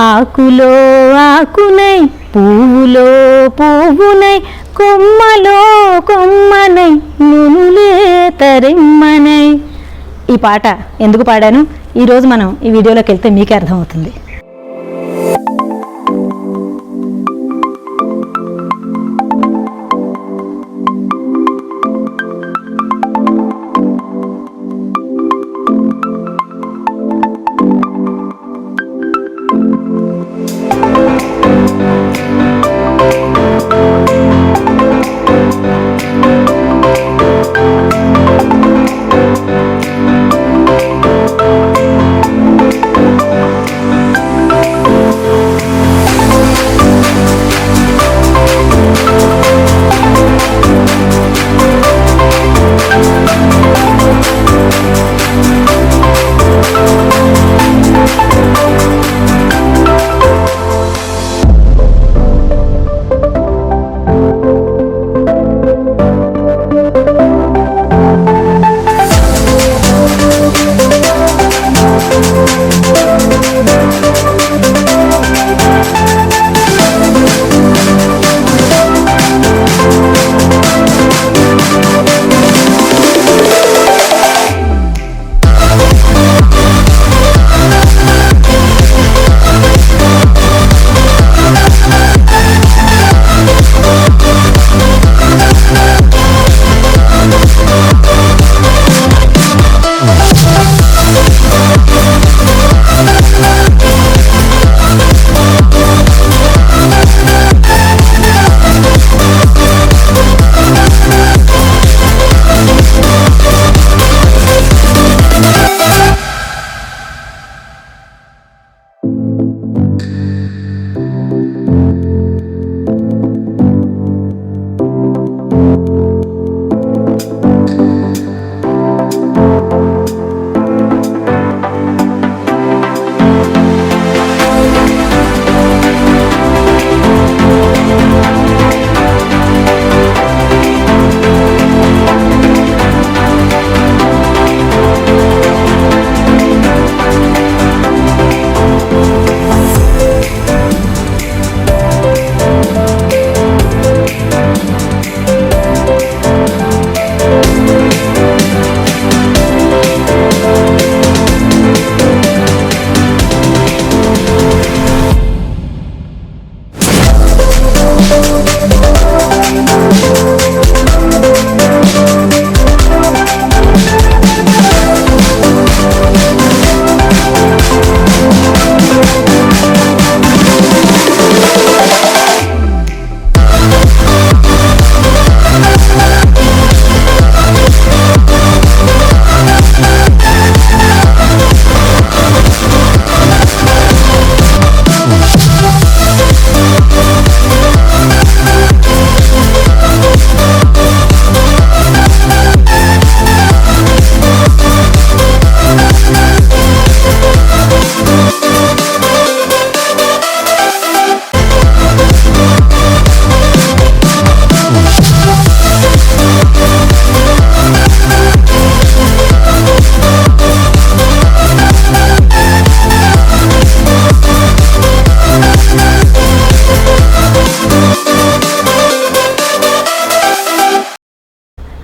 ఆకులో ఆకునై పువ్వులో పువ్వునై కొమ్మలో కొమ్మనై నునులే తరిమ్మనై. ఈ పాట ఎందుకు పాడాను ఈరోజు మనం ఈ వీడియోలోకి వెళ్తే మీకే అర్థమవుతుంది.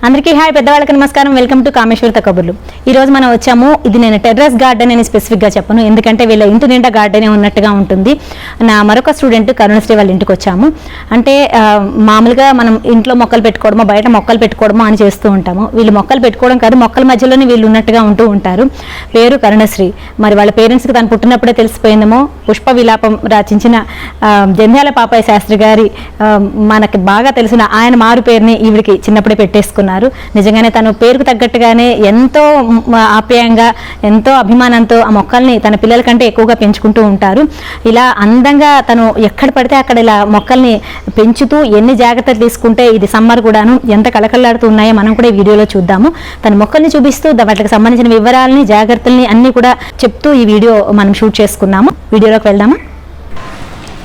అందరికీ హాయ్, పెద్దవాళ్ళకి నమస్కారం. వెల్కమ్ టు కామేశ్వరిత కబుర్లు. ఈరోజు మనం వచ్చాము. ఇది నేను టెర్రస్ గార్డెన్ అని స్పెసిఫిక్గా చెప్పను, ఎందుకంటే వీళ్ళ ఇంటి నిండా గార్డెనే ఉన్నట్టుగా ఉంటుంది. నా మరొక స్టూడెంట్ కరుణశ్రీ వాళ్ళ ఇంటికి వచ్చాము. అంటే మామూలుగా మనం ఇంట్లో మొక్కలు పెట్టుకోవడమో బయట మొక్కలు పెట్టుకోవడమో అని చేస్తూ ఉంటాము. వీళ్ళు మొక్కలు పెట్టుకోవడం కాదు, మొక్కల మధ్యలోనే వీళ్ళు ఉన్నట్టుగా ఉంటూ ఉంటారు. పేరు కరుణశ్రీ. మరి వాళ్ళ పేరెంట్స్కి తను పుట్టినప్పుడే తెలిసిపోయిందేమో. పుష్ప విలాపం రచించిన జంధ్యాల పాపయ్య శాస్త్రి గారి మనకి బాగా తెలిసిన ఆయన మారు పేరుని ఈవిడికి చిన్నప్పుడే పెట్టేసుకున్నారు. నిజంగానే తను పేరుకు తగ్గట్టుగానే ఎంతో ఆప్యాయంగా ఎంతో అభిమానంతో ఆ మొక్కల్ని తన పిల్లల కంటే ఎక్కువగా పెంచుకుంటూ ఉంటారు. ఇలా అందంగా తను ఎక్కడ పడితే అక్కడ ఇలా మొక్కల్ని పెంచుతూ ఎన్ని జాగ్రత్తలు తీసుకుంటే ఇది సమ్మర్ కూడాను ఎంత కళకళలాడుతూ ఉన్నాయో మనం కూడా ఈ వీడియోలో చూద్దాము. తన మొక్కల్ని చూపిస్తూ వాటికి సంబంధించిన వివరాలని జాగ్రత్తల్ని అన్ని కూడా చెప్తూ ఈ వీడియో మనం షూట్ చేసుకున్నాము. వీడియోలోకి వెళ్దామా?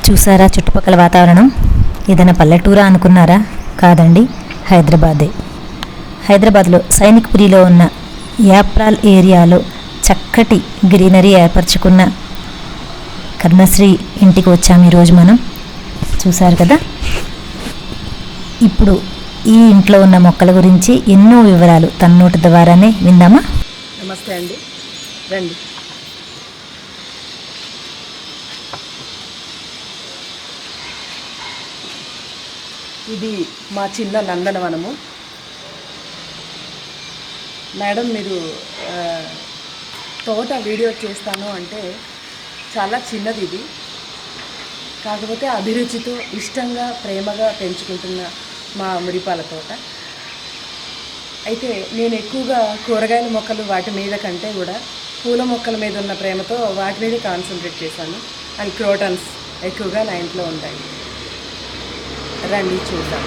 చూసారా చుట్టుపక్కల వాతావరణం? ఏదైనా పల్లెటూరా అనుకున్నారా? కాదండి, హైదరాబాదే. హైదరాబాద్లో సైనిక్పురిలో ఉన్న యాప్రాల్ ఏరియాలో చక్కటి గ్రీనరీ ఏర్పరచుకున్న కరుణశ్రీ ఇంటికి వచ్చాము ఈరోజు మనం. చూసారు కదా. ఇప్పుడు ఈ ఇంట్లో ఉన్న మొక్కల గురించి ఎన్నో వివరాలు తన నోటి ద్వారానే విందామా? నమస్తే అండి, రండి. ఇది మా చిన్న నందనవనము. మేడం, మీరు తోట వీడియో చేస్తాను అంటే చాలా చిన్నది ఇది, కాకపోతే అభిరుచితో ఇష్టంగా ప్రేమగా పెంచుకుంటున్న మా మురిపాల తోట. అయితే నేను ఎక్కువగా కూరగాయల మొక్కలు వాటి మీద కంటే కూడా పూల మొక్కల మీద ఉన్న ప్రేమతో వాటి మీద కాన్సన్ట్రేట్ చేశాను. అండ్ క్రోటన్స్ ఎక్కువగా నా ఇంట్లో ఉంటాయి. రండి చూద్దాం.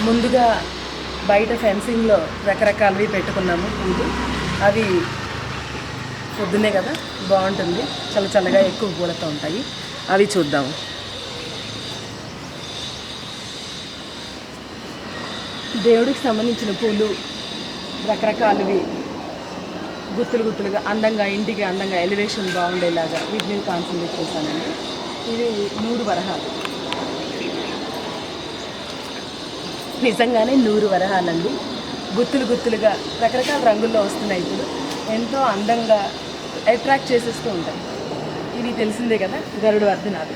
ముందుగా బయట ఫెన్సింగ్లో రకరకాలవి పెట్టుకున్నాము పూలు. అవి పొద్దున్నే కదా బాగుంటుంది, చల్ల చల్లగా ఎక్కువ పూలతో ఉంటాయి. అవి చూద్దాము. దేవుడికి సంబంధించిన పూలు రకరకాలవి గుత్తులు గుత్తులుగా అందంగా, ఇంటికి అందంగా ఎలివేషన్ బాగుండేలాగా వీటిని కాన్సన్ట్రేట్ చేశానండి. ఇవి 100 వరహాలు, నిజంగానే 100 వరహాలండి. గుత్తులు గుత్తులుగా రకరకాల రంగుల్లో వస్తున్నాయి. ఇప్పుడు ఎంతో అందంగా అట్రాక్ట్ చేసేస్తూ ఉంటాయి. ఇవి తెలిసిందే కదా, గరుడ వర్ధనాలు.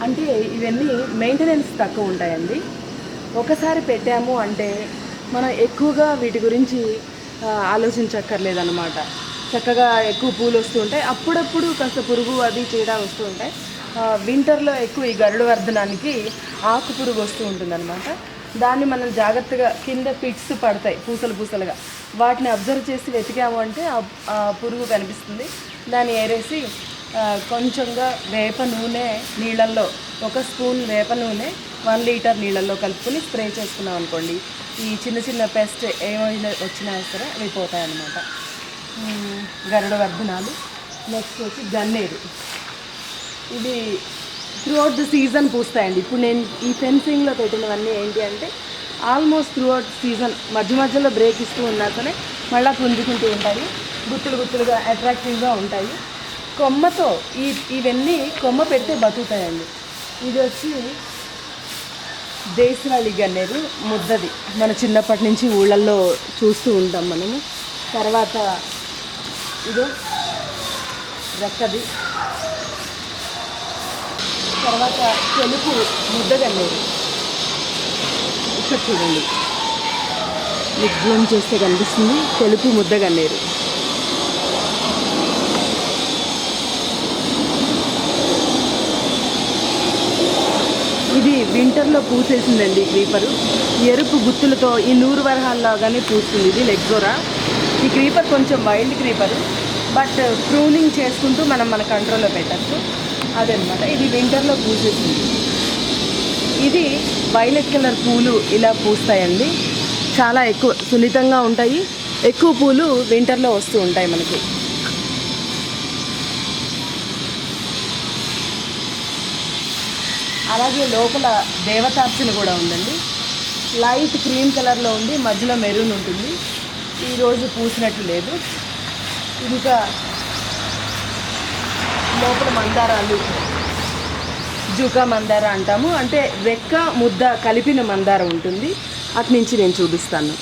అంటే ఇవన్నీ మెయింటెనెన్స్ తక్కువ ఉంటాయండి. ఒకసారి పెట్టాము అంటే మనం ఎక్కువగా వీటి గురించి ఆలోచించక్కర్లేదన్నమాట. చక్కగా ఎక్కువ పూలు వస్తూ ఉంటాయి. అప్పుడప్పుడు కాస్త పురుగు అది చీడ వస్తూ ఉంటాయి. వింటర్లో ఎక్కువ ఈ గరుడ వర్ధనానికి ఆకు పురుగు వస్తూ ఉంటుందన్నమాట. దాన్ని మనం జాగ్రత్తగా కింద పిట్స్ పడతాయి పూసలు పూసలుగా, వాటిని అబ్జర్వ్ చేసి వెతికాము అంటే ఆ పురుగు కనిపిస్తుంది. దాన్ని ఏరేసి కొంచెంగా వేప నూనె నీళ్ళల్లో, 1 స్పూన్ వేప నూనె 1 లీటర్ నీళ్ళల్లో కలుపుకొని స్ప్రే చేసుకున్నాం అనుకోండి, ఈ చిన్న చిన్న పెస్ట్ ఏమైనా వచ్చినా సరే అవి పోతాయన్నమాట. గరుడ వర్ధనాలు. నెక్స్ట్ వచ్చి గన్నేరు. ఇది త్రూఅవుట్ ద సీజన్ పూస్తాయండి. ఇప్పుడు నేను ఈ ఫెన్సింగ్లో పెట్టినవన్నీ ఏంటి అంటే ఆల్మోస్ట్ త్రూఅవుట్ సీజన్, మధ్య మధ్యలో బ్రేక్ ఇస్తూ ఉన్నా సరే మళ్ళీ పుంజుకుంటూ ఉంటాయి. గుత్తులు గుత్తులుగా అట్రాక్టివ్గా ఉంటాయి. కొమ్మతో ఇవన్నీ కొమ్మ పెడితే బతుకుతాయండి. ఇది వచ్చి దేశవాళీ గన్నేరు, ముద్దది. మన చిన్నప్పటి నుంచి ఊళ్ళల్లో చూస్తూ ఉంటాం మనము. తర్వాత ఇదో రెక్కది. తర్వాత తెలుపు ముద్ద గన్నేరు. ఇక్కడ చూడండి, మీకు జూమ్ చేస్తే కనిపిస్తుంది తెలుపు ముద్ద గన్నేరు. ఇది వింటర్లో పూసేసిందండి క్రీపరు. ఎరుపు గుత్తులతో ఈ 100 వరహాల్లాగానే పూస్తుంది. ఇది లెగ్జోరా. ఈ క్రీపర్ కొంచెం వైల్డ్ క్రీపరు, బట్ ప్రూనింగ్ చేసుకుంటూ మనం మన కంట్రోల్లో పెట్టచ్చు. అదనమాట. ఇది వింటర్లో పూసేసింది. ఇది వైలెట్ కలర్ పూలు ఇలా పూస్తాయండి. చాలా ఎక్కువ సున్నితంగా ఉంటాయి. ఎక్కువ పూలు వింటర్లో వస్తూ ఉంటాయి మనకి. అలాగే లోపల దేవతార్చన కూడా ఉందండి. లైట్ క్రీమ్ కలర్లో ఉంది, మధ్యలో మెరూన్ ఉంటుంది. ఈరోజు పూసినట్లు లేదు. ఇంకా లోపల మందారాలు, జుకా మందార అంటాము, అంటే రెక్క ముద్ద కలిపిన మందార ఉంటుంది. అటు నుంచి నేను చూపిస్తాను.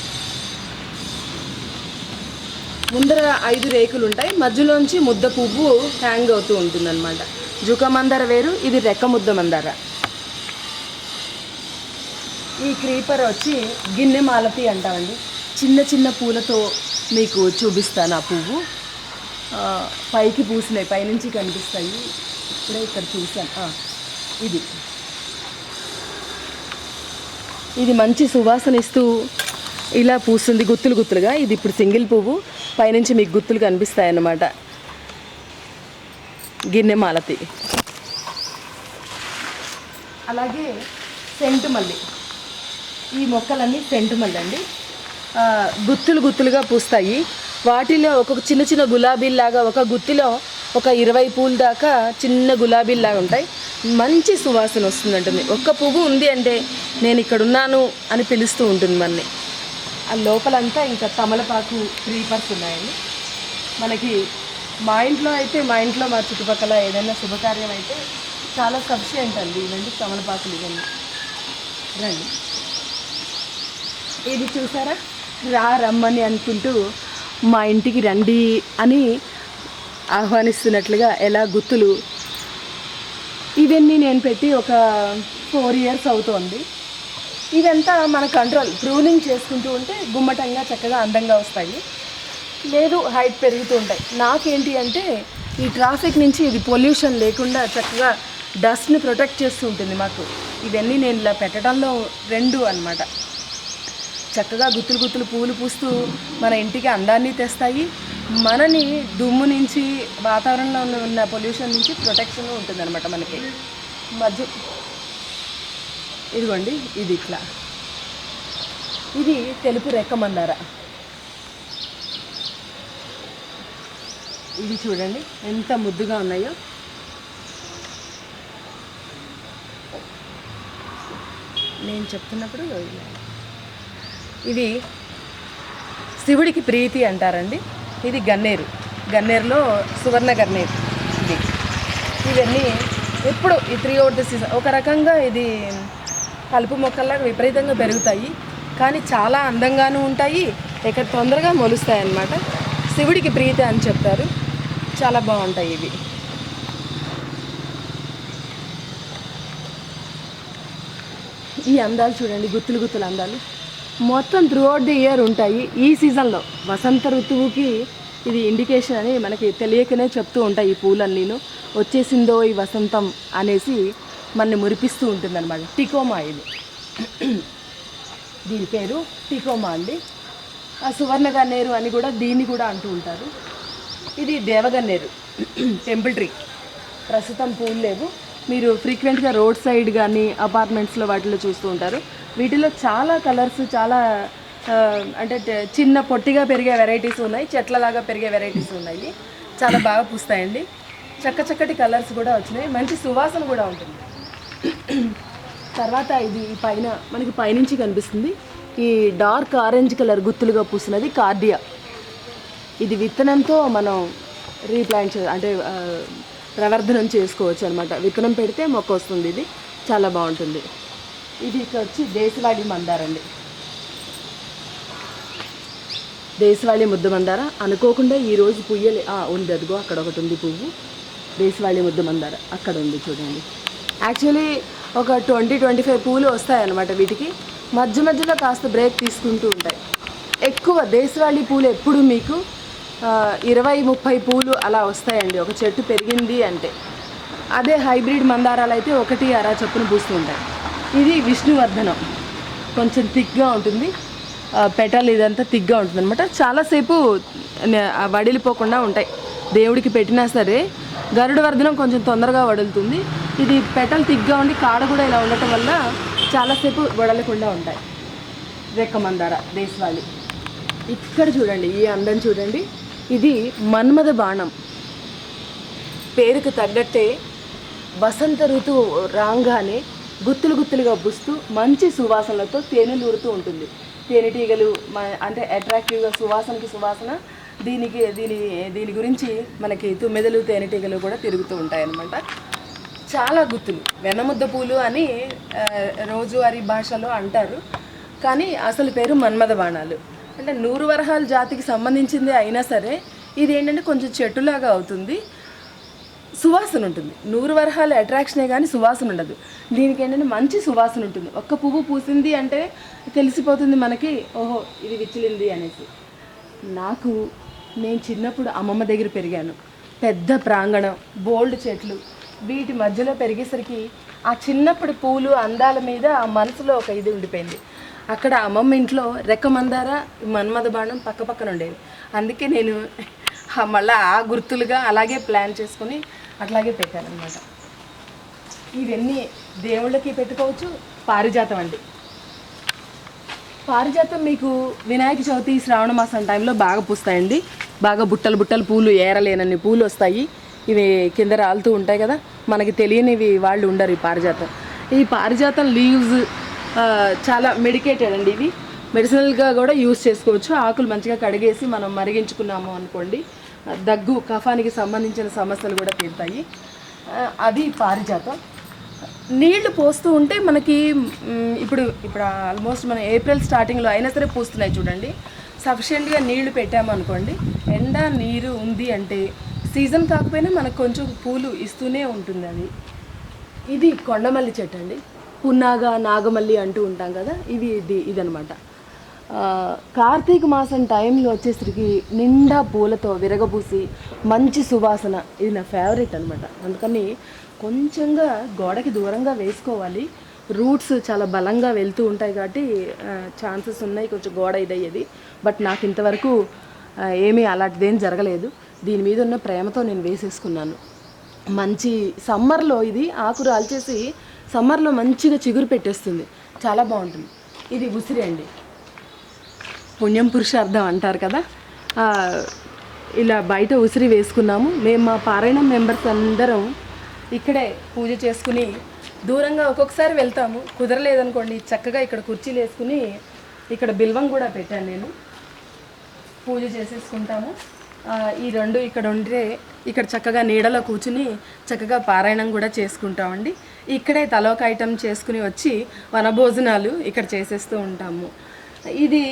ముందర 5 రేకులు ఉంటాయి, మధ్యలోంచి ముద్ద పువ్వు హ్యాంగ్ అవుతూ ఉంటుందన్నమాట. జుకా మందార వేరు, ఇది రెక్క ముద్ద మందార. ఈ క్రీపర్ వచ్చి గిన్నె మాలతి అంటామండి. చిన్న చిన్న పూలతో మీకు చూపిస్తాను. ఆ పువ్వు పైకి పూసినాయి, పైనుంచి కనిపిస్తాయి. ఇప్పుడే ఇక్కడ చూసాను. ఇది మంచి సువాసన ఇస్తూ ఇలా పూస్తుంది గుత్తులు గుత్తులుగా. ఇది ఇప్పుడు సింగిల్ పువ్వు, పైనుంచి మీకు గుత్తులు కనిపిస్తాయి అన్నమాట. గిన్నె మాలతి. అలాగే సెంటు మల్లి. ఈ మొక్కలన్నీ సెంటు మల్లి అండి. గుత్తులు గుత్తులుగా పూస్తాయి. వాటిలో ఒక చిన్న చిన్న గులాబీలాగా ఒక గుత్తిలో ఒక 20 పూలు దాకా చిన్న గులాబీలాగా ఉంటాయి. మంచి సువాసన వస్తుందంటుంది. ఒక్క పువ్వు ఉంది అంటే నేను ఇక్కడ ఉన్నాను అని పిలుస్తూ ఉంటుంది మనని. ఆ లోపలంతా ఇంకా తమలపాకు క్రీపర్స్ ఉన్నాయండి. మనకి మా ఇంట్లో అయితే మా చుట్టుపక్కల ఏదైనా శుభకార్యం అయితే చాలా సఫిషియెంట్ అండి ఇవన్నీ తమలపాకులు. ఇవన్నీ రండి, ఇది చూసారా, రమ్మని అనుకుంటూ మా ఇంటికి రండి అని ఆహ్వానిస్తున్నట్లుగా ఎలా గుత్తులు. ఇవన్నీ నేను పెట్టి ఒక 4 years అవుతోంది. ఇదంతా మన కంట్రోల్, ప్రూనింగ్ చేసుకుంటూ ఉంటే గుమ్మటంగా చక్కగా అందంగా వస్తాయి. లేదు హైట్ పెరుగుతూ ఉంటాయి. నాకేంటి అంటే ఈ ట్రాఫిక్ నుంచి ఇది పొల్యూషన్ లేకుండా చక్కగా డస్ట్ని ప్రొటెక్ట్ చేస్తూ ఉంటుంది మాకు. ఇవన్నీ నేను ఇలా పెట్టడంలో 2 అన్నమాట. చక్కగా గుత్తులు గుత్తులు పూలు పూస్తూ మన ఇంటికి అందాన్ని తెస్తాయి. మనని దుమ్ము నుంచి, వాతావరణంలో ఉన్న పొల్యూషన్ నుంచి ప్రొటెక్షన్ ఉంటుంది అనమాట మనకి. మధ్య ఇదిగోండి, ఇది ఇట్లా, ఇది తెలుపు రెక్క మందార. ఇది చూడండి ఎంత ముద్దుగా ఉన్నాయో. నేను చెప్తున్నప్పుడు ఇవి శివుడికి ప్రీతి అంటారండి. ఇది గన్నేరు, గన్నేరులో సువర్ణ గన్నేరు. ఇవన్నీ ఎప్పుడు ఈ 3 సీజన్ ఒక రకంగా ఇది కలుపు మొక్కల్లాగా విపరీతంగా పెరుగుతాయి, కానీ చాలా అందంగానూ ఉంటాయి, ఇక్కడ తొందరగా మొలుస్తాయి అన్నమాట. శివుడికి ప్రీతి అని చెప్తారు. చాలా బాగుంటాయి ఇవి. ఈ అందాలు చూడండి, గుత్తులు గుత్తులు అందాలు మొత్తం త్రూఅవుట్ ది ఇయర్ ఉంటాయి. ఈ సీజన్లో వసంత ఋతువుకి ఇది ఇండికేషన్ అని మనకి తెలియకనే చెప్తూ ఉంటాయి. ఈ పూలన్నీను వచ్చేసిందో ఈ వసంతం అనేసి మనని మురిపిస్తూ ఉంటుంది అనమాట. టికోమా ఇది, దీని పేరు టికోమా అండి. ఆ సువర్ణ గన్నేరు అని కూడా దీన్ని కూడా అంటూ ఉంటారు. ఇది దేవగన్నేరు, టెంపుల్ ట్రీ. ప్రస్తుతం పూలు లేవు. మీరు ఫ్రీక్వెంట్గా రోడ్ సైడ్ కానీ అపార్ట్మెంట్స్లో వాటిలో చూస్తూ ఉంటారు. వీటిలో చాలా కలర్స్, చాలా అంటే చిన్న పొట్టిగా పెరిగే వెరైటీస్ ఉన్నాయి, చెట్లలాగా పెరిగే వెరైటీస్ ఉన్నాయి. చాలా బాగా పూస్తాయండి. చక్కటి కలర్స్ కూడా వచ్చినాయి, మంచి సువాసన కూడా ఉంటుంది. తర్వాత ఇది పైన మనకి పైనుంచి కనిపిస్తుంది, ఈ డార్క్ ఆరెంజ్ కలర్ గుత్తులుగా పూస్తున్నది కార్డియా. ఇది విత్తనంతో మనం రీప్లాంట్ అంటే ప్రవర్ధనం చేసుకోవచ్చు అనమాట. విత్తనం పెడితే మొక్క వస్తుంది. ఇది చాలా బాగుంటుంది. ఇది వచ్చి దేశవాళీ మందార అండి. దేశవాళీ ముద్ద మందార అనుకోకుండా ఈరోజు పుయ్యలే ఉంది, అదిగో అక్కడ ఒకటి ఉంది పువ్వు. దేశవాళీ ముద్ద మందార అక్కడ ఉంది చూడండి. యాక్చువల్లీ ఒక 20-25 పూలు వస్తాయన్నమాట వీటికి. మధ్యలో కాస్త బ్రేక్ తీసుకుంటూ ఉంటాయి. ఎక్కువ దేశవాళీ పూలు ఎప్పుడు మీకు 20-30 పూలు అలా వస్తాయండి ఒక చెట్టు పెరిగింది అంటే. అదే హైబ్రిడ్ మందారాలు అయితే 1-2 చొప్పున పూస్తూ ఉంటాయి. ఇది విష్ణువర్ధనం, కొంచెం థిక్గా ఉంటుంది. పెటల్ ఇదంతా థిక్గా ఉంటుంది అనమాట. చాలాసేపు వడిలిపోకుండా ఉంటాయి. దేవుడికి పెట్టినా సరే గరుడవర్ధనం కొంచెం తొందరగా వడులుతుంది. ఇది పెటల్ థిక్గా ఉండి కాడ కూడా ఇలా ఉండటం వల్ల చాలాసేపు వడలకుండా ఉంటాయి. రెక్క మందార దేశవాళీ. ఇక్కడ చూడండి, ఈ అందం చూడండి. ఇది మన్మథ బాణం. పేరుకు తగ్గట్టే వసంత ఋతువు రాగానే గుత్తులుగా పూస్తూ మంచి సువాసనలతో తేనెలు ఊరుతూ ఉంటుంది. తేనెటీగలు అంటే అట్రాక్టివ్గా సువాసన. దీని గురించి మనకి తుమ్మెదలు, తేనెటీగలు కూడా తిరుగుతూ ఉంటాయన్నమాట. చాలా గుత్తులు, వెన్నముద్ద పూలు అని రోజువారీ భాషలో అంటారు, కానీ అసలు పేరు మన్మథ బాణాలు. అంటే 100 వరహాల జాతికి సంబంధించింది అయినా సరే ఇది ఏంటంటే కొంచెం చెట్టులాగా అవుతుంది, సువాసన ఉంటుంది. 100 వరహాల అట్రాక్షనే కానీ సువాసన ఉండదు. దీనికి ఏంటంటే మంచి సువాసన ఉంటుంది. ఒక్క పువ్వు పూసింది అంటే తెలిసిపోతుంది మనకి, ఓహో ఇది విచ్చిలింది అనేసి. నేను చిన్నప్పుడు అమ్మమ్మ దగ్గర పెరిగాను. పెద్ద ప్రాంగణం, బోల్డ్ చెట్లు, వీటి మధ్యలో పెరిగేసరికి ఆ చిన్నప్పుడు పూలు అందాల మీద ఆ మనసులో ఒక ఇది ఉండిపోయింది. అక్కడ అమ్మమ్మ ఇంట్లో రెక్క మందార, మన్మథ బాణం పక్కన ఉండేవి. అందుకే నేను మళ్ళీ ఆ గుర్తులుగా అలాగే ప్లాన్ చేసుకుని అట్లాగే పెట్టాను అనమాట. ఇవన్నీ దేవుళ్ళకి పెట్టుకోవచ్చు. పారిజాతం అండి. పారిజాతం మీకు వినాయక చవితి, శ్రావణ మాసం టైంలో బాగా పూస్తాయండి. బాగా బుట్టలు పూలు, ఏరలేనన్ని పూలు వస్తాయి. ఇవి కింద రాలుతూ ఉంటాయి కదా, మనకి తెలియనివి వాళ్ళు ఉండరు. ఈ పారిజాతం లీవ్స్ చాలా మెడికేటెడ్ అండి. ఇవి మెడిసినల్గా కూడా యూస్ చేసుకోవచ్చు. ఆకులు మంచిగా కడిగేసి మనం మరిగించుకున్నాము అనుకోండి, దగ్గు కఫానికి సంబంధించిన సమస్యలు కూడా తీరుతాయి. అది పారిజాతం. నీళ్లు పోస్తూ ఉంటే మనకి ఇప్పుడు ఆల్మోస్ట్ మనం ఏప్రిల్ స్టార్టింగ్లో అయినా సరే పూస్తున్నాయి చూడండి. సఫిషియెంట్గా నీళ్లు పెట్టామనుకోండి, ఎండ నీరు ఉంది అంటే సీజన్ కాకపోయినా మనకు కొంచెం పూలు ఇస్తూనే ఉంటుంది. అది ఇది కొండమల్లి చెట్టు అండి. పున్నాగ నాగమల్లి అంటూ ఉంటాం కదా, ఇదనమాట. కార్తీక మాసం టైంలో వచ్చేసరికి నిండా పూలతో విరగబూసి మంచి సువాసన. ఇది నా ఫేవరెట్ అనమాట. అందుకని కొంచెంగా గోడకి దూరంగా వేసుకోవాలి. రూట్స్ చాలా బలంగా వెళ్తూ ఉంటాయి కాబట్టి ఛాన్సెస్ ఉన్నాయి కొంచెం గోడ ఇదయ్యేది. బట్ నాకు ఇంతవరకు ఏమీ అలాంటిదేం జరగలేదు. దీని మీద ఉన్న ప్రేమతో నేను వేసేసుకున్నాను. మంచి సమ్మర్లో ఇది ఆకు రాల్చేసి సమ్మర్లో మంచిగా చిగురు పెట్టేస్తుంది, చాలా బాగుంటుంది. ఇది ఉసిరి అండి, పుణ్యం పురుషార్థం అంటారు కదా. ఇలా బయట ఉసిరి వేసుకున్నాము. మేము మా పారాయణం మెంబర్స్ అందరం ఇక్కడే పూజ చేసుకుని దూరంగా ఒక్కొక్కసారి వెళ్తాము. కుదరలేదనుకోండి చక్కగా ఇక్కడ కుర్చీలు వేసుకుని ఇక్కడ బిల్వం కూడా పెట్టాను నేను, పూజ చేసేసుకుంటాము. ఈ రెండు ఇక్కడ ఉంటే ఇక్కడ చక్కగా నీడలో కూర్చుని చక్కగా పారాయణం కూడా చేసుకుంటామండి. ఇక్కడే తలోక ఐటమ్ చేసుకుని వచ్చి వనభోజనాలు ఇక్కడ చేసేస్తూ ఉంటాము. ఇది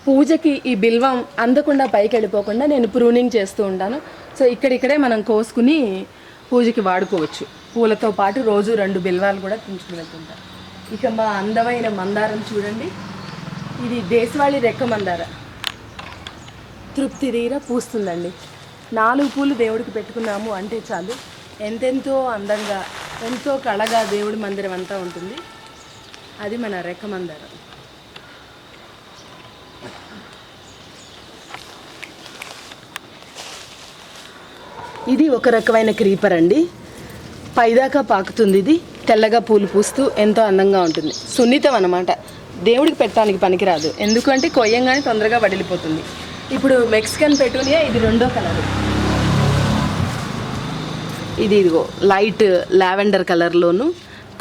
పూజకి ఈ బిల్వం అందకుండా పైకి వెళ్ళిపోకుండా నేను ప్రూనింగ్ చేస్తూ ఉంటాను. సో ఇక్కడిక్కడే మనం కోసుకుని పూజకి వాడుకోవచ్చు. పూలతో పాటు రోజు 2 బిల్వాలు కూడా తుంచుకుని వెళ్తుంటాం. ఇక మా అందమైన మందారం చూడండి, ఇది దేశవాళీ రెక్క మందార. తృప్తి తీర పూస్తుందండి. 4 పూలు దేవుడికి పెట్టుకున్నాము అంటే చాలు, ఎంతెంతో అందంగా ఎంతో కళగా దేవుడి మందిరం అంతా ఉంటుంది. అది మన రెక్క మందారం. ఇది ఒక రకమైన క్రీపర్ అండి, పైదాకా పాకుతుంది. ఇది తెల్లగా పూలు పూస్తూ ఎంతో అందంగా ఉంటుంది. సున్నితం అన్నమాట, దేవుడికి పెట్టడానికి పనికిరాదు, ఎందుకంటే కొయ్యంగానే తొందరగా వడిలిపోతుంది. ఇప్పుడు మెక్సికన్ పెటూనియా, ఇది 2వ కలర్. ఇదిగో లైట్ లావెండర్ కలర్లోను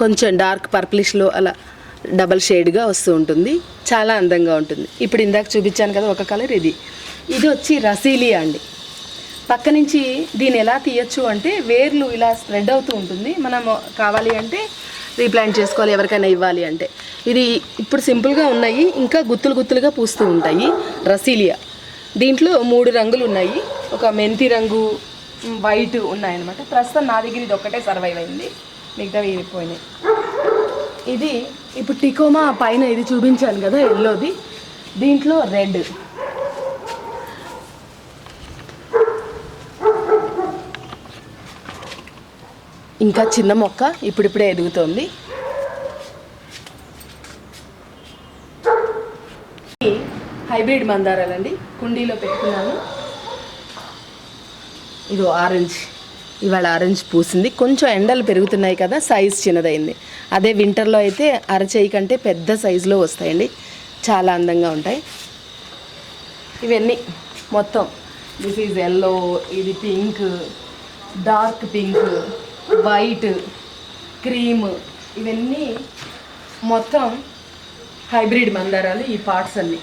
కొంచెం డార్క్ పర్ప్లిష్లో అలా డబల్ షేడ్గా వస్తూ ఉంటుంది, చాలా అందంగా ఉంటుంది. ఇప్పుడు ఇందాక చూపించాను కదా ఒక కలర్, ఇది వచ్చి రసీలియా అండి. పక్క నుంచి దీన్ని ఎలా తీయచ్చు అంటే వేర్లు ఇలా స్ప్రెడ్ అవుతూ ఉంటుంది. మనం కావాలి అంటే రీప్లాంట్ చేసుకోవాలి, ఎవరికైనా ఇవ్వాలి అంటే. ఇది ఇప్పుడు సింపుల్గా ఉన్నాయి, ఇంకా గుత్తులు గుత్తులుగా పూస్తూ ఉంటాయి. రసీలియా దీంట్లో 3 రంగులు ఉన్నాయి, ఒక మెంతి రంగు, వైట్ ఉన్నాయన్నమాట. ప్రస్తుతం నా దగ్గర ఇది ఒక్కటే సర్వైవ్ అయింది, మిగతావి పోయినాయి. ఇది ఇప్పుడు టికోమా పైన ఇది చూపించాను కదా ఎల్లోది, దీంట్లో రెడ్. ఇంకా చిన్న మొక్క ఇప్పుడిప్పుడే ఎదుగుతోంది. హైబ్రిడ్ మందారాలండి, కుండీలో పెట్టుకున్నాను. ఇదో ఆరెంజ్, ఇవాళ ఆరెంజ్ పూసింది. కొంచెం ఎండలు పెరుగుతున్నాయి కదా, సైజ్ చిన్నదైంది. అదే వింటర్లో అయితే అరచేయి కంటే పెద్ద సైజులో వస్తాయండి, చాలా అందంగా ఉంటాయి. ఇవన్నీ మొత్తం దిస్ ఈజ్ ఎల్లో, ఇది pink, dark pink, white, cream, ఇవన్నీ మొత్తం హైబ్రిడ్ మందారాలు. ఈ పార్ట్స్ అన్నీ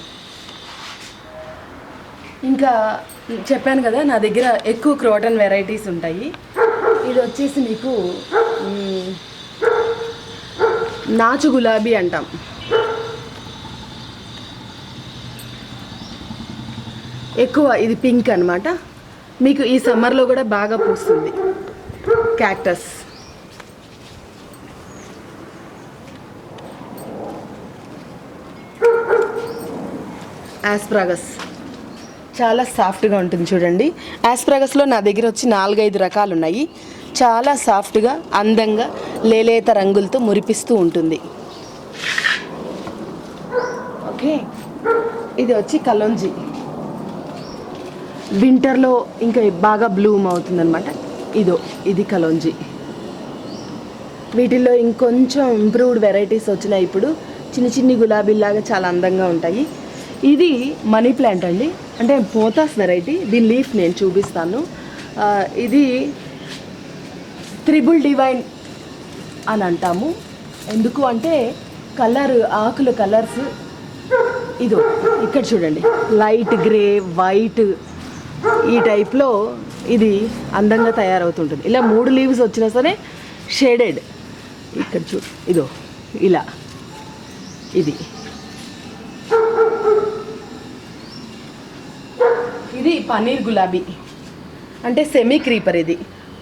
ఇంకా చెప్పాను కదా నా దగ్గర ఎక్కువ క్రోటన్ వెరైటీస్ ఉంటాయి. ఇది వచ్చేసి మీకు నాచు గులాబీ అంటాం. ఎక్కువ ఇది పింక్ అన్నమాట. మీకు ఈ సమ్మర్లో కూడా బాగా పూస్తుంది. క్యాక్టస్, ఆస్ప్రాగస్ చాలా సాఫ్ట్గా ఉంటుంది చూడండి. ఆస్ప్రాగస్లో నా దగ్గర వచ్చి 4-5 రకాలు ఉన్నాయి. చాలా సాఫ్ట్గా అందంగా లేలేత రంగులతో మురిపిస్తూ ఉంటుంది. ఓకే, ఇది వచ్చి కలోంజీ, వింటర్లో ఇంకా బాగా బ్లూమ్ అవుతుందన్నమాట. ఇది కలోంజీ. వీటిల్లో ఇంకొంచెం ఇంప్రూవ్డ్ వెరైటీస్ వచ్చినాయి ఇప్పుడు, చిన్ని గులాబీలాగా చాలా అందంగా ఉంటాయి. ఇది మనీ ప్లాంట్ అండి, అంటే పోతాస్ వెరైటీ. దీని లీఫ్ నేను చూపిస్తాను. ఇది త్రిబుల్ డివైన్ అని అంటాము. ఎందుకు అంటే ఆకుల కలర్స్ ఇదో ఇక్కడ చూడండి, లైట్ గ్రే, వైట్ ఈ టైప్లో ఇది అందంగా తయారవుతుంటుంది. ఇలా 3 లీవ్స్ వచ్చినా సరే షేడెడ్. ఇక్కడ ఇదో ఇలా ఇది పన్నీర్ గులాబీ అంటే సెమీ క్రీపర్. ఇది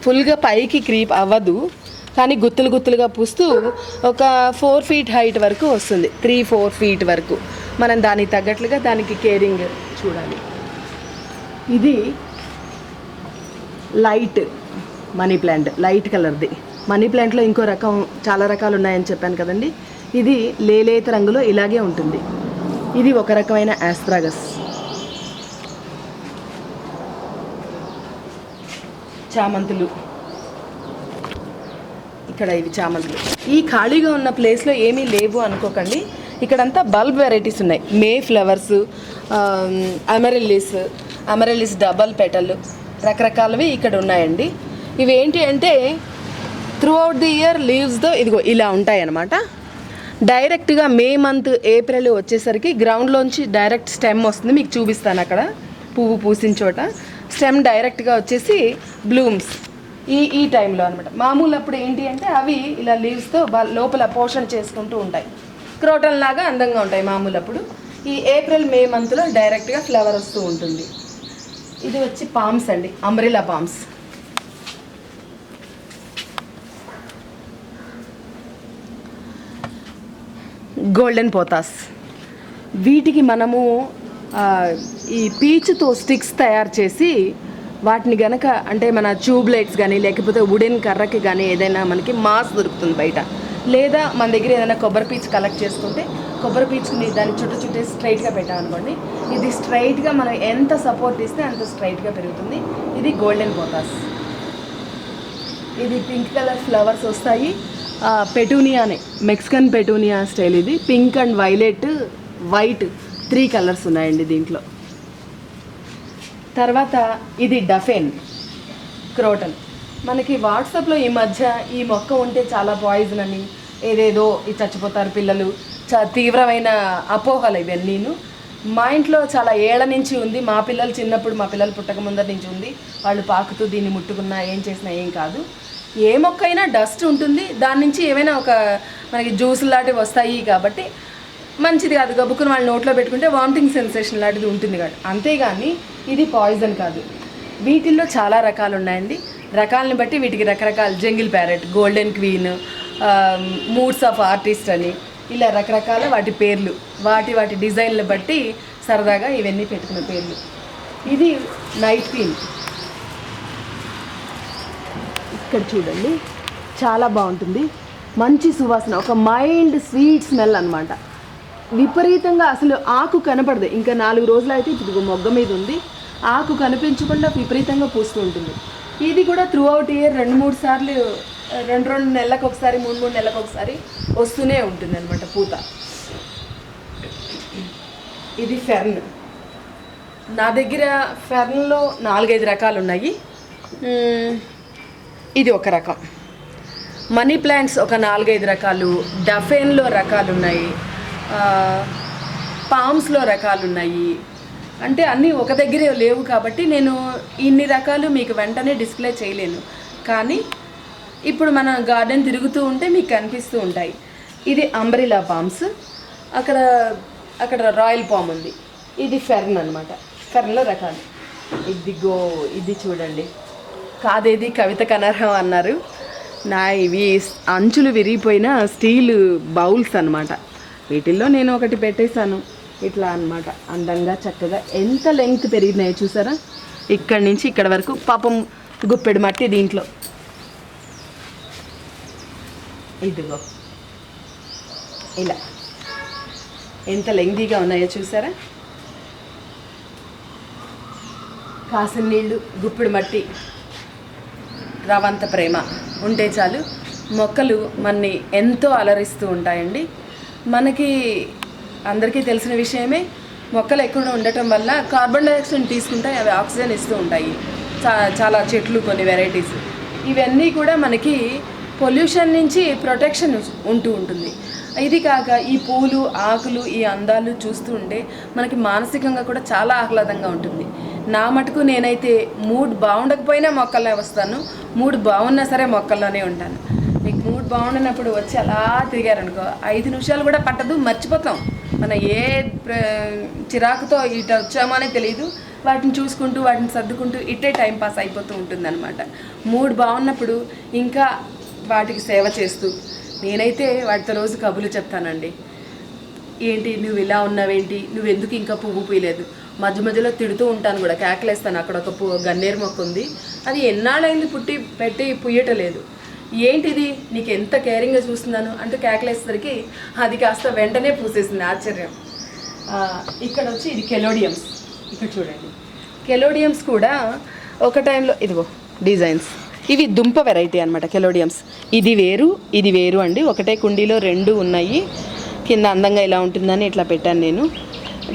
ఫుల్గా పైకి క్రీప్ అవ్వదు, కానీ గుత్తులుగా పూస్తూ ఒక 4 ఫీట్ హైట్ వరకు వస్తుంది, 3-4 ఫీట్ వరకు. మనం దానికి తగ్గట్లుగా దానికి కేరింగ్ చూడాలి. ఇది లైట్ మనీ ప్లాంట్, లైట్ కలర్ది. మనీ ప్లాంట్లో ఇంకో రకం, చాలా రకాలు ఉన్నాయని చెప్పాను కదండి. ఇది లేలేత రంగులో ఇలాగే ఉంటుంది. ఇది ఒక రకమైన ఆస్ట్రాగస్. చామంతులు, ఇక్కడ ఇవి చామంతులు. ఈ ఖాళీగా ఉన్న ప్లేస్లో ఏమీ లేవు అనుకోకండి, ఇక్కడంతా బల్బ్ వెరైటీస్ ఉన్నాయి. మే ఫ్లవర్స్, అమరెల్లిస్ డబల్ పెటల్, రకరకాలవి ఇక్కడ ఉన్నాయండి. ఇవి ఏంటి అంటే త్రూ అవుట్ ది ఇయర్ లీవ్స్తో ఇదిగో ఇలా ఉంటాయి అన్నమాట. డైరెక్ట్గా మే మంత్ ఏప్రిల్ వచ్చేసరికి గ్రౌండ్లోంచి డైరెక్ట్ స్టెమ్ వస్తుంది. మీకు చూపిస్తాను, అక్కడ పువ్వు పూసిన చోట స్టెమ్ డైరెక్ట్గా వచ్చేసి బ్లూమ్స్ ఈ టైంలో అనమాట. మామూలు అప్పుడు ఏంటి అంటే అవి ఇలా లీవ్స్తో లోపల పోషణ చేసుకుంటూ ఉంటాయి, క్రోటన్ లాగా అందంగా ఉంటాయి మామూలు అప్పుడు. ఈ ఏప్రిల్ మే మంత్లో డైరెక్ట్గా ఫ్లవర్ వస్తూ ఉంటుంది. ఇది వచ్చి పామ్స్ అండి, అంబ్రెల్లా పామ్స్. Golden pothos. వీటికి మనము ఈ పీచుతో స్టిక్స్ తయారు చేసి వాటిని గనక అంటే మన ట్యూబ్ లైట్స్ కానీ లేకపోతే వుడెన్ కర్రకి కానీ ఏదైనా మనకి మాస్ దొరుకుతుంది బయట, లేదా మన దగ్గర ఏదైనా కొబ్బరి పీచు కలెక్ట్ చేసుకుంటే కొబ్బరి పీచుని దాని చుట్టూ స్ట్రైట్గా పెట్టామనుకోండి, ఇది స్ట్రైట్గా మనం ఎంత సపోర్ట్ ఇస్తే అంత స్ట్రైట్గా పెరుగుతుంది. ఇది గోల్డెన్ పోతాస్. ఇది పింక్ కలర్ ఫ్లవర్స్ వస్తాయి. పెటూనియానే, మెక్సికన్ పెటూనియా స్టైల్. ఇది pink and violet, white 3 colours ఉన్నాయండి దీంట్లో. తర్వాత ఇది డఫెన్ క్రోటన్. మనకి వాట్సాప్లో ఈ మధ్య ఈ మొక్క ఉంటే చాలా పాయిజన్ అని ఏదేదో చచ్చిపోతారు పిల్లలు, తీవ్రమైన అపోహలు ఇవన్నీను. మా ఇంట్లో చాలా ఏళ్ల నుంచి ఉంది. మా పిల్లలు చిన్నప్పుడు, మా పిల్లలు పుట్టక ముందర నుంచి ఉంది. వాళ్ళు పాకుతూ దీన్ని ముట్టుకున్నా ఏం చేసినా ఏం కాదు. ఏ మొక్క అయినా డస్ట్ ఉంటుంది, దాని నుంచి ఏమైనా ఒక మనకి జ్యూస్ లాంటివి వస్తాయి కాబట్టి మంచిది కాదు. గబుక్కుని వాళ్ళ నోట్లో పెట్టుకుంటే వామిటింగ్ సెన్సేషన్ లాంటిది ఉంటుంది కాదు, అంతేగాని ఇది పాయిజన్ కాదు. వీటిల్లో చాలా రకాలు ఉన్నాయండి. రకాలని బట్టి వీటికి రకరకాల jungle parrot, golden queen, moods of artist అని ఇలా రకరకాల వాటి పేర్లు, వాటి డిజైన్లు బట్టి సరదాగా ఇవన్నీ పెట్టుకున్న పేర్లు. ఇది నైట్ క్వీన్. ఇక్కడ చూడండి, చాలా బాగుంటుంది, మంచి సువాసన, ఒక మైల్డ్ స్వీట్ స్మెల్ అనమాట. విపరీతంగా అసలు ఆకు కనపడదు. ఇంకా 4 రోజులు అయితే ఇప్పుడు మొగ్గ మీద ఉంది, ఆకు కనిపించకుండా విపరీతంగా పూస్తూ ఉంటుంది. ఇది కూడా త్రూ అవుట్ ఇయర్ 2-3 సార్లు, 2 నెలలకు ఒకసారి, 3 నెలలకు ఒకసారి వస్తూనే ఉంటుంది అనమాట పూత. ఇది ఫెర్న్. నా దగ్గర ఫెర్న్లో 4-5 రకాలు ఉన్నాయి. ఇది ఒక రకం. మనీ ప్లాంట్స్ ఒక 4-5 రకాలు, డఫెన్లో రకాలు ఉన్నాయి, పామ్స్లో రకాలు ఉన్నాయి. అంటే అన్నీ ఒక దగ్గరే లేవు కాబట్టి నేను ఇన్ని రకాలు మీకు వెంటనే డిస్ప్లే చేయలేను, కానీ ఇప్పుడు మన గార్డెన్ తిరుగుతూ ఉంటే మీకు కనిపిస్తూ ఉంటాయి. ఇది అంబ్రెల్లా పామ్స్, అక్కడ రాయల్ పామ్ ఉంది. ఇది ఫెర్న్ అనమాట, ఫెర్న్లో రకాలు. ఇదిగో ఇది చూడండి, కాదేది కవితకు అనర్హం అన్నారు. ఇవి అంచులు విరిగిపోయిన స్టీల్ బౌల్స్ అనమాట. వీటిల్లో నేను ఒకటి పెట్టేశాను ఇట్లా అనమాట. అందంగా చక్కగా ఎంత లెంగ్త్ పెరిగినాయో చూసారా, ఇక్కడి నుంచి ఇక్కడ వరకు. పాపం గుప్పెడు మట్టి దీంట్లో. ఇదిగో ఇలా ఎంత లెంగ్తీగా ఉన్నాయో చూసారా. కాసిన నీళ్ళు, గుప్పెడు మట్టి, రవంత ప్రేమ ఉంటే చాలు, మొక్కలు మనని ఎంతో అలరిస్తూ ఉంటాయండి. మనకి అందరికీ తెలిసిన విషయమే, మొక్కలు ఎక్కువగా ఉండటం వల్ల కార్బన్ డైఆక్సైడ్ తీసుకుంటాయి, అవి ఆక్సిజన్ ఇస్తూ ఉంటాయి. చాలా చెట్లు, కొన్ని వెరైటీస్. ఇవన్నీ కూడా మనకి పొల్యూషన్ నుంచి ప్రొటెక్షన్ ఉంటూ ఉంటుంది. ఇది కాక ఈ పూలు, ఆకులు, ఈ అందాలు చూస్తూ ఉంటే మనకి మానసికంగా కూడా చాలా ఆహ్లాదంగా ఉంటుంది. నా మటుకు నేనైతే మూడ్ బాగుండకపోయినా మొక్కల్లో వస్తాను, మూడ్ బాగున్నా సరే మొక్కల్లోనే ఉంటాను. మీకు మూడ్ బాగుండినప్పుడు వచ్చి అలా తిరిగారనుకో 5 నిమిషాలు కూడా పట్టదు, మర్చిపోతాం. మన ఏ చిరాకుతో ఇటు వచ్చామో తెలియదు, వాటిని చూసుకుంటూ వాటిని సర్దుకుంటూ ఇట్టే టైం పాస్ అయిపోతూ ఉంటుంది అనమాట. మూడ్ బాగున్నప్పుడు ఇంకా వాటికి సేవ చేస్తూ నేనైతే వాటితో రోజు కబుర్లు చెప్తానండి. ఏంటి నువ్వు ఇలా ఉన్నావేంటి, నువ్వెందుకు ఇంకా పువ్వు పూయలేదు, మధ్య మధ్యలో తిడుతూ ఉంటాను కూడా, కేకలేస్తాను. అక్కడ ఒక గన్నేరు మొక్క ఉంది, అది ఎన్నాళ్ళైంది పెట్టి పుయ్యటలేదు, ఏంటిది నీకు ఎంత కేరింగ్గా చూస్తున్నాను అంటూ కేకలేసరికి అది కాస్త వెంటనే పూసేసింది. ఆశ్చర్యం. ఇక్కడ వచ్చి ఇది కెలోడియమ్స్. ఇక్కడ చూడండి, కెలోడియమ్స్ కూడా ఒక టైంలో ఇదిగో డిజైన్స్. ఇవి దుంప వెరైటీ అనమాట కెలోడియమ్స్. ఇది వేరు అండి. ఒకటే కుండీలో 2 ఉన్నాయి. కింద అందంగా ఇలా ఉంటుందని ఇట్లా పెట్టాను నేను.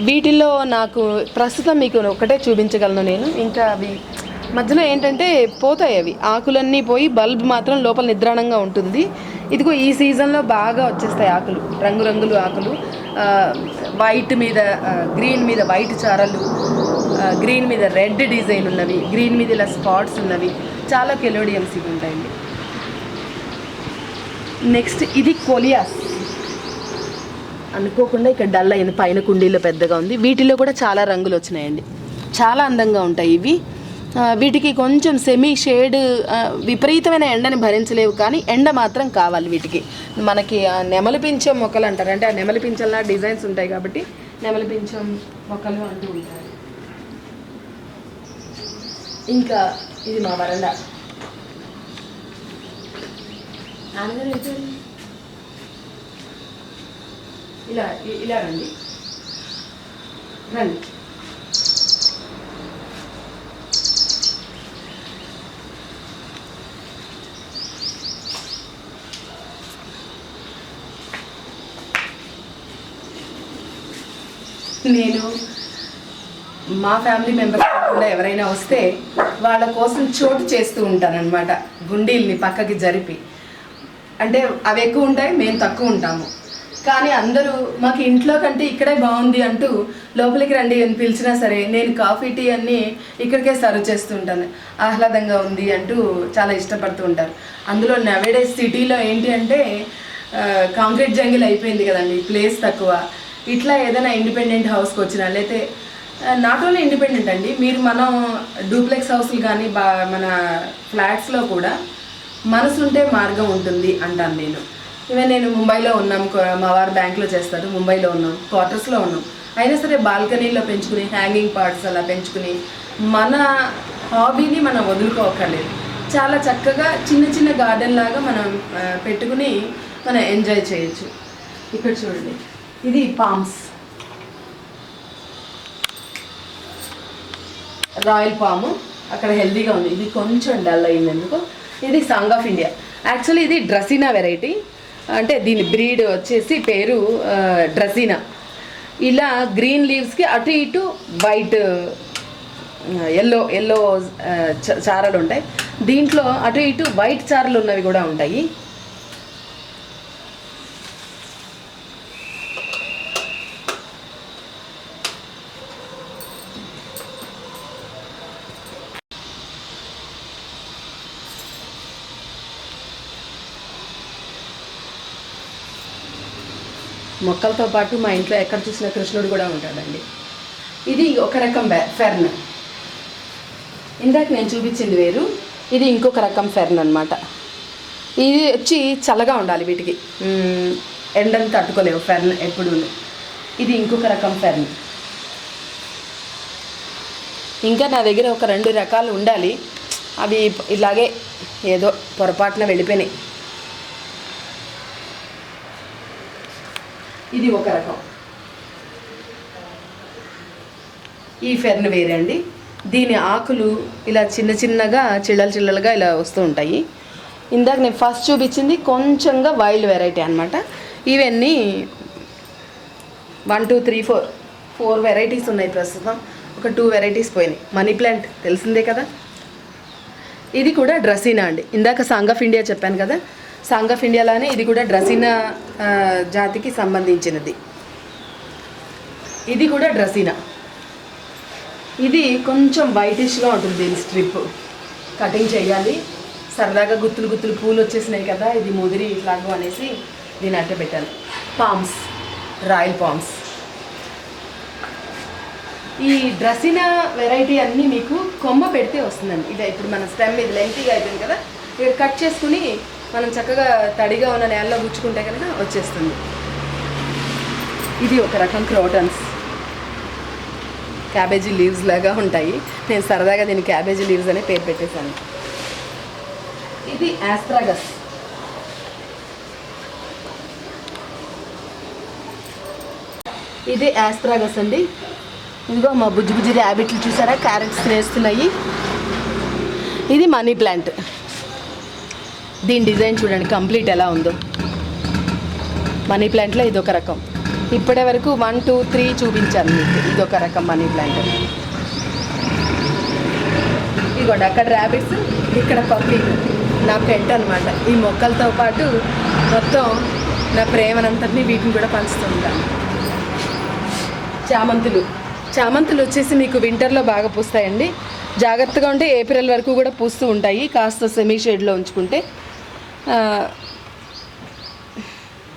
వీటిల్లో నాకు ప్రస్తుతం మీకు ఒకటే చూపించగలను నేను. ఇంకా అవి మధ్యలో ఏంటంటే పోతాయి, అవి ఆకులన్నీ పోయి బల్బ్ మాత్రం లోపల నిద్రాణంగా ఉంటుంది. ఇదిగో ఈ సీజన్లో బాగా వచ్చేస్తాయి ఆకులు, రంగురంగులు ఆకులు. వైట్ మీద గ్రీన్ మీద వైట్ చారలు, గ్రీన్ మీద రెడ్ డిజైన్ ఉన్నవి, గ్రీన్ మీద ఇలా స్పాట్స్ ఉన్నవి, చాలా కెలోడియమ్స్ ఇవి ఉంటాయండి. నెక్స్ట్ ఇది కోలియాస్. అనుకోకుండా ఇక్కడ డల్ అయింది, పైన కుండీలో పెద్దగా ఉంది. వీటిలో కూడా చాలా రంగులు వచ్చినాయండి, చాలా అందంగా ఉంటాయి ఇవి. వీటికి కొంచెం సెమీ షేడ్, విపరీతమైన ఎండని భరించలేవు, కానీ ఎండ మాత్రం కావాలి వీటికి. మనకి నెమలి పింఛం మొక్కలు అంటారు, అంటే ఆ నెమలి పింఛంలా డిజైన్స్ ఉంటాయి కాబట్టి నెమలి పింఛం మొక్కలు అంటూ ఉంటారు. ఇంకా ఇది మా వరండా. ఇలా రండి. నేను మా ఫ్యామిలీ మెంబర్స్ కాకుండా ఎవరైనా వస్తే వాళ్ళ కోసం చోటు చేస్తూ ఉంటానన్నమాట. గుండీల్ని పక్కకి జరిపి, అంటే అవి ఎక్కువ ఉంటాయి, మేము తక్కువ ఉంటాము. కానీ అందరూ మాకు ఇంట్లో కంటే ఇక్కడే బాగుంది అంటూ లోపలికి రండి అని పిలిచినా సరే నేను కాఫీ, టీ అన్నీ ఇక్కడికే సర్వ్ చేస్తూ ఉంటాను. ఆహ్లాదంగా ఉంది అంటూ చాలా ఇష్టపడుతూ ఉంటారు. అందులో నవేడేస్ సిటీలో ఏంటి అంటే కాంక్రీట్ జంగిల్ అయిపోయింది కదండి, ప్లేస్ తక్కువ. ఇట్లా ఏదైనా ఇండిపెండెంట్ హౌస్కి వచ్చినా, లేకపోతే నాట్ ఓన్లీ ఇండిపెండెంట్ అండి, మీరు మనం డూప్లెక్స్ హౌస్లు కానీ మన ఫ్లాట్స్లో కూడా మనసుంటే మార్గం ఉంటుంది అంటాను నేను. ఈవెన్ నేను ముంబైలో ఉన్నాం, మా వారు బ్యాంక్లో చేస్తారు, ముంబైలో ఉన్నాం, క్వార్టర్స్లో ఉన్నాం. అయినా సరే బాల్కనీలో పెంచుకుని, హ్యాంగింగ్ పార్ట్స్ అలా పెంచుకుని మన హాబీని మనం వదులుకోకర్లేదు. చాలా చక్కగా చిన్న చిన్న గార్డెన్ లాగా మనం పెట్టుకుని మనం ఎంజాయ్ చేయొచ్చు. ఇక్కడ చూడండి, ఇది పామ్స్, రాయల్ పాము. అక్కడ హెల్దీగా ఉంది, ఇది కొంచెం డల్ అయింది ఎందుకు. ఇది సాంగ్ ఆఫ్ ఇండియా. యాక్చువల్లీ ఇది డ్రసీనా వెరైటీ, అంటే దీని బ్రీడ్ వచ్చేసి పేరు డ్రసీనా. ఇలా గ్రీన్ లీవ్స్కి అటు ఇటు వైట్ ఎల్లో చారలు ఉంటాయి. దీంట్లో అటు ఇటు వైట్ చారలు ఉన్నవి కూడా ఉంటాయి. మొక్కలతో పాటు మా ఇంట్లో ఎక్కడ చూసిన కృష్ణుడు కూడా ఉంటాడండి. ఇది ఒక రకం ఫెర్న్, ఇందాక నేను చూపించింది వేరు, ఇది ఇంకొక రకం ఫెర్న్ అనమాట. ఇది వచ్చి చల్లగా ఉండాలి, వీటికి ఎండని తట్టుకోలేవు ఫెర్న్ ఎప్పుడూ. ఇది ఇంకొక రకం ఫెర్న్. ఇంకా నా దగ్గర ఒక 2 రకాలు ఉండాలి, అవి ఇలాగే ఏదో పొరపాటున వెళ్ళిపోయినాయి. ఇది ఒక రకం, ఈ ఫెర్న్ వేరే అండి. దీని ఆకులు ఇలా చిన్న చిన్నగా చిల్లలుగా ఇలా వస్తూ ఉంటాయి. ఇందాక నేను ఫస్ట్ చూపించింది కొంచెంగా వైల్డ్ వెరైటీ అనమాట. ఇవన్నీ 1 2 3 4 వెరైటీస్ ఉన్నాయి ప్రస్తుతం. ఒక 2 వెరైటీస్ పోయినాయి. మనీ ప్లాంట్ తెలిసిందే కదా, ఇది కూడా డ్రసీనా అండి. ఇందాక సాంగ్ ఆఫ్ ఇండియా చెప్పాను కదా, సాంగ్ ఆఫ్ ఇండియాలోనే ఇది కూడా డ్రసీనా జాతికి సంబంధించినది. ఇది కూడా డ్రసీనా. ఇది కొంచెం వైటిష్గా ఉంటుంది. దీని స్ట్రిప్ కటింగ్ చేయాలి. సరదాగా గుత్తులు గుత్తులు పూలు వచ్చేసినాయి కదా, ఇది ముదిరి ఇట్లాగో అనేసి దీన్ని అట్ట పెట్టాను. Palms, royal palms. ఈ డ్రసీనా వెరైటీ అన్నీ మీకు కొమ్మ పెడితే వస్తుందండి. ఇది ఇప్పుడు మన స్టెమ్ ఇది లెంతీగా అయిపోయింది కదా, ఇక్కడ కట్ చేసుకుని మనం చక్కగా తడిగా ఉన్న నేలలో గుచ్చుకుంటే కనుక వచ్చేస్తుంది. ఇది ఒక రకం క్రోటన్స్, క్యాబేజీ లీవ్స్ లాగా ఉంటాయి. నేను సరదాగా దీన్ని క్యాబేజీ లీవ్స్ అనే పేరు పెట్టేశాను. ఇది ఆస్ట్రాగస్. ఇది ఆస్ట్రాగస్ అండి. ఇదిగో మా బుజ్జి బుజ్జి ర్యాబిట్లు చూసారా, క్యారెట్స్ వేస్తున్నాయి. ఇది మనీ ప్లాంట్. దీని డిజైన్ చూడండి కంప్లీట్ ఎలా ఉందో. మనీ ప్లాంట్లో ఇదొక రకం. ఇప్పటి వరకు 1, 2, 3 చూపించాను మీకు. ఇదొక రకం మనీ ప్లాంట్. ఇదిగోండి అక్కడ ర్యాబిట్స్, ఇక్కడ పప్పి, నా పెట్ అనమాట. ఈ మొక్కలతో పాటు మొత్తం నా ప్రేమనంతటినీ వీటిని కూడా పంచుతుంటాను. చామంతులు వచ్చేసి మీకు వింటర్లో బాగా పూస్తాయండి. జాగ్రత్తగా ఉంటే ఏప్రిల్ వరకు కూడా పూస్తూ ఉంటాయి, కాస్త సెమీ షేడ్లో ఉంచుకుంటే.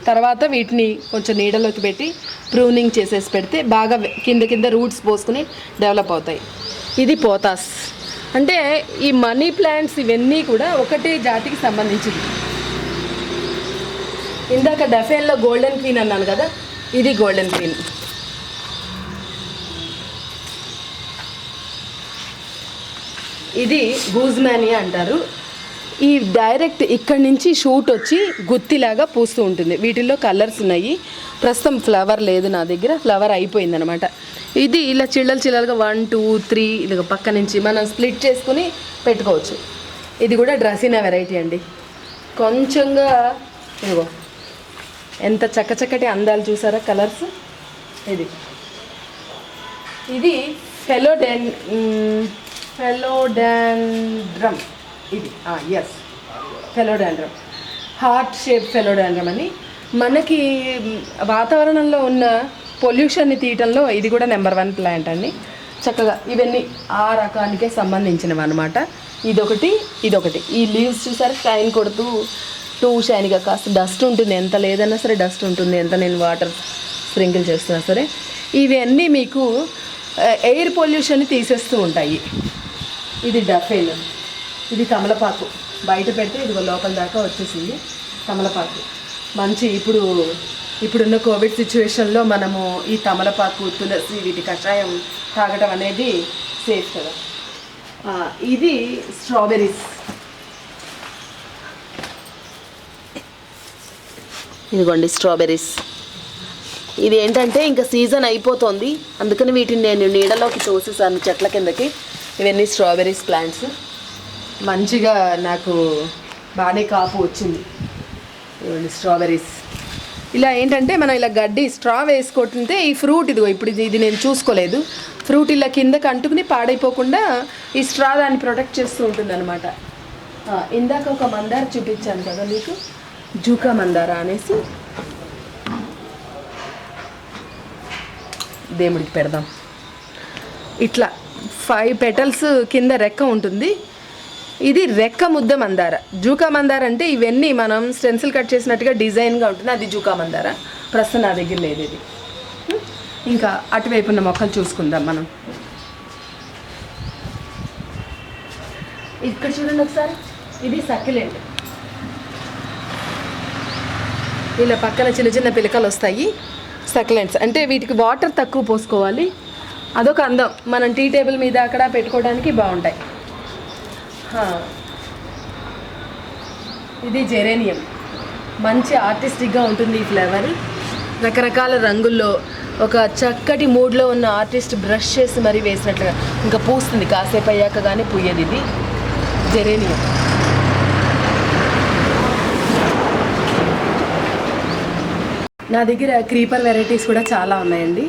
తర్వాత వీటిని కొంచెం నీడలోకి పెట్టి ప్రూనింగ్ చేసేసి పెడితే బాగా కింద రూట్స్ పోసుకుని డెవలప్ అవుతాయి. ఇది పోతాస్. అంటే ఈ మనీ ప్లాంట్స్ ఇవన్నీ కూడా ఒకటే జాతికి సంబంధించింది. ఇందాక డఫేన్లో గోల్డెన్ క్వీన్ అన్నాను కదా, ఇది గోల్డెన్ క్వీన్. ఇది గూజ్మానియా అంటారు. ఈ డైరెక్ట్ ఇక్కడి నుంచి షూట్ వచ్చి గుత్తిలాగా పూస్తూ ఉంటుంది. వీటిల్లో కలర్స్ ఉన్నాయి. ప్రస్తుతం ఫ్లవర్ లేదు నా దగ్గర, ఫ్లవర్ అయిపోయిందనమాట. ఇది ఇలా చిల్లలుగా 1, 2, 3 ఇలా పక్క నుంచి మనం స్ప్లిట్ చేసుకుని పెట్టుకోవచ్చు. ఇది కూడా డ్రసీనా వెరైటీ అండి. కొంచెంగా ఇదిగో ఎంత చక్కటి అందాలు చూసారా కలర్స్. ఇది ఫెలోడాండ్రమ్. ఇది ఎస్, ఫెలోడాండ్రమ్, హార్ట్ షేప్ ఫెలోడాండ్రమ్ అని. మనకి వాతావరణంలో ఉన్న పొల్యూషన్ని తీయటంలో ఇది కూడా నెంబర్ 1 ప్లాంట్ అండి. చక్కగా ఇవన్నీ ఆ రకానికే సంబంధించినవి అనమాట. ఇదొకటి. ఈ లీవ్స్ చూసారా షైన్ కొడుతూ టూ షైన్గా, కాస్త డస్ట్ ఉంటుంది. ఎంత లేదన్నా సరే డస్ట్ ఉంటుంది, ఎంత నేను వాటర్ స్ప్రింకిల్ చేస్తున్నా సరే. ఇవన్నీ మీకు ఎయిర్ పొల్యూషన్ని తీసేస్తూ ఉంటాయి. ఇది డఫేన్. ఇది తమలపాకు. బయట పెడితే ఇది లోపల దాకా వచ్చేసింది తమలపాకు. మంచి ఇప్పుడున్న కోవిడ్ సిచ్యువేషన్లో మనము ఈ తమలపాకు, తులసి వీటి కషాయం తాగటం అనేది సేఫ్ కదా. ఇది స్ట్రాబెర్రీస్. ఇదిగోండి స్ట్రాబెర్రీస్. ఇది ఏంటంటే ఇంకా సీజన్ అయిపోతుంది, అందుకని వీటిని నేను నీడలోకి తోసేసాను చెట్ల కిందకి. ఇవన్నీ స్ట్రాబెర్రీస్ ప్లాంట్స్. మంచిగా నాకు బాగానే కాపు వచ్చింది. ఇవన్నీ స్ట్రాబెర్రీస్. ఇలా ఏంటంటే మనం ఇలా గడ్డి స్ట్రా వేసుకుంటుంటే ఈ ఫ్రూట్ ఇదిగో ఇప్పుడు ఇది నేను చూసుకోలేదు. ఫ్రూట్ ఇలా కిందకి అంటుకుని పాడైపోకుండా ఈ స్ట్రా దాన్ని ప్రొటెక్ట్ చేస్తూ ఉంటుంది అనమాట. ఇందాక ఒక మందార చూపించాను కదా మీకు, జూకా మందార అనేసి. దేవుడికి పెడదాం. ఇట్లా 5 పెటల్స్ కింద రెక్క ఉంటుంది. ఇది రెక్క ముద్ద మందార. జూకా మందార అంటే ఇవన్నీ మనం స్టెన్సిల్ కట్ చేసినట్టుగా డిజైన్గా ఉంటుంది, అది జూకా మందార. ప్రస్తుతం నా దగ్గర లేదు ఇది. ఇంకా అటువైపు ఉన్న మొక్కలు చూసుకుందాం మనం. ఇక్కడ చూడండి ఒకసారి, ఇది సక్యులెంట్. ఇలా పక్కన చిన్న పిలకలు వస్తాయి. సక్యులెంట్స్ అంటే వీటికి వాటర్ తక్కువ పోసుకోవాలి. అదొక అందం. మనం టీ టేబుల్ మీద అక్కడ పెట్టుకోవడానికి బాగుంటాయి. ఇది జెరేనియం. మంచి ఆర్టిస్టిక్గా ఉంటుంది ఈ ఫ్లేవర్. రకరకాల రంగుల్లో ఒక చక్కటి మూడ్లో ఉన్న ఆర్టిస్ట్ బ్రష్ చేసి మరీ వేసినట్లుగా ఇంకా పూస్తుంది. కాసేపు అయ్యాక కానీ పూయేది. ఇది జెరేనియం. నా దగ్గర క్రీపర్ వెరైటీస్ కూడా చాలా ఉన్నాయండి.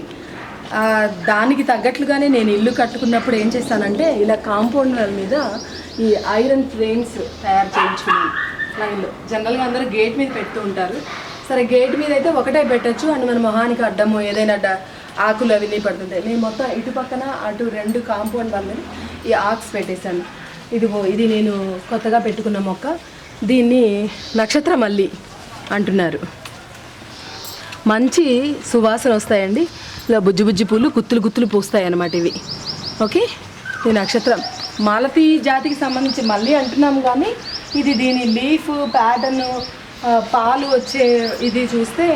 దానికి తగ్గట్లుగానే నేను ఇల్లు కట్టుకున్నప్పుడు ఏం చేస్తానంటే ఇలా కాంపౌండ్ వాల్ మీద ఈ ఐరన్ ఫ్రేమ్స్ తయారు చేయించుకున్నాను లైన్లో. జనరల్గా అందరూ గేట్ మీద పెడుతూ ఉంటారు. సరే గేట్ మీద అయితే ఒకటే పెట్టచ్చు అండ్ మన మొహానికి అడ్డము ఏదైనా ఆకులు అవన్నీ పడుతుంటాయి. నేను మొత్తం ఇటు పక్కన అటు 2 కాంపౌండ్ వాళ్ళని ఈ ఆక్స్ పెట్టేశాను. ఇది నేను కొత్తగా పెట్టుకున్న మొక్క. దీన్ని నక్షత్ర మల్లి అంటున్నారు. మంచి సువాసన వస్తాయండి. ఇలా బుజ్జి బుజ్జి పూలు గుత్తులు గుత్తులు పూస్తాయి అన్నమాట ఇవి. ఓకే, ఈ నక్షత్రం మాలతీ జాతికి సంబంధించి మళ్ళీ అంటున్నాము, కానీ ఇది దీని లీఫ్ ప్యాటర్న్ పాలు వచ్చే ఇది చూస్తే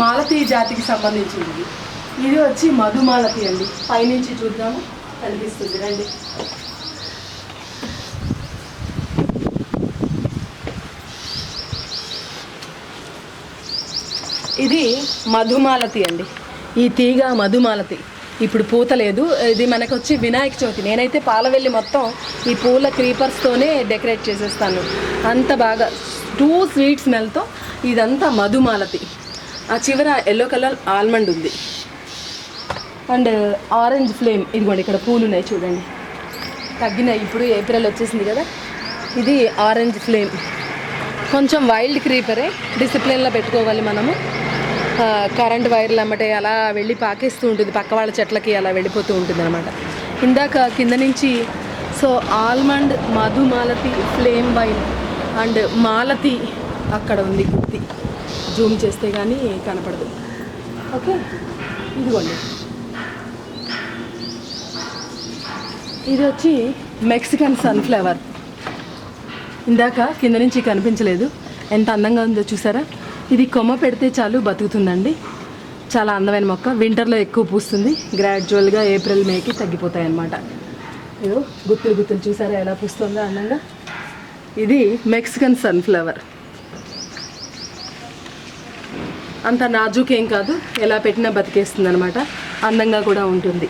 మాలతీ జాతికి సంబంధించింది. ఇది వచ్చి మధుమాలతి అండి. పైనుంచి చూద్దాము, కనిపిస్తుంది రండి. ఇది మధుమాలతి అండి. ఈ తీగ మధుమాలతి. ఇప్పుడు పూత లేదు. ఇది మనకు వచ్చి వినాయక చవితి. నేనైతే పాలవెల్లి మొత్తం ఈ పూల క్రీపర్స్తోనే డెకరేట్ చేసేస్తాను. అంత బాగా 2 స్వీట్ స్మెల్తో ఇదంతా మధుమాలతి. ఆ చివర ఎల్లో కలర్ ఆల్మండ్ ఉంది అండ్ ఆరెంజ్ ఫ్లేమ్. ఇదిగోండి ఇక్కడ పూలు ఉన్నాయి చూడండి, తగ్గినాయి. ఇప్పుడు ఏప్రిల్ వచ్చేసింది కదా. ఇది ఆరెంజ్ ఫ్లేమ్. కొంచెం వైల్డ్ క్రీపరే, డిసిప్లిన్లో పెట్టుకోవాలి మనము. కరెంట్ వైర్లు అమ్మటే అలా వెళ్ళి పాకేస్తూ ఉంటుంది, పక్క వాళ్ళ చెట్లకి అలా వెళ్ళిపోతూ ఉంటుంది అనమాట. ఇందాక కింద నుంచి సో ఆల్మండ్, మధుమాలతి, ఫ్లేమ్ వైన్ అండ్ మాలతి అక్కడ ఉంది గుత్తి. జూమ్ చేస్తే కానీ కనపడదు. ఓకే, ఇదిగోండి. ఇది వచ్చి మెక్సికన్ సన్ఫ్లవర్. ఇందాక కింద నుంచి కనిపించలేదు, ఎంత అందంగా ఉందో చూసారా. ఇది కొమ్మ పెడితే చాలు బతుకుతుందండి. చాలా అందమైన మొక్క. వింటర్లో ఎక్కువ పూస్తుంది, గ్రాడ్యువల్గా ఏప్రిల్ మేకి తగ్గిపోతాయి అన్నమాట. ఇదో గుత్తులు గుత్తులు చూసారా ఎలా పూస్తుందో అందంగా. ఇది మెక్సికన్ సన్ఫ్లవర్. అంత నాజూకేం కాదు, ఎలా పెట్టినా బతికేస్తుంది అనమాట. అందంగా కూడా ఉంటుంది.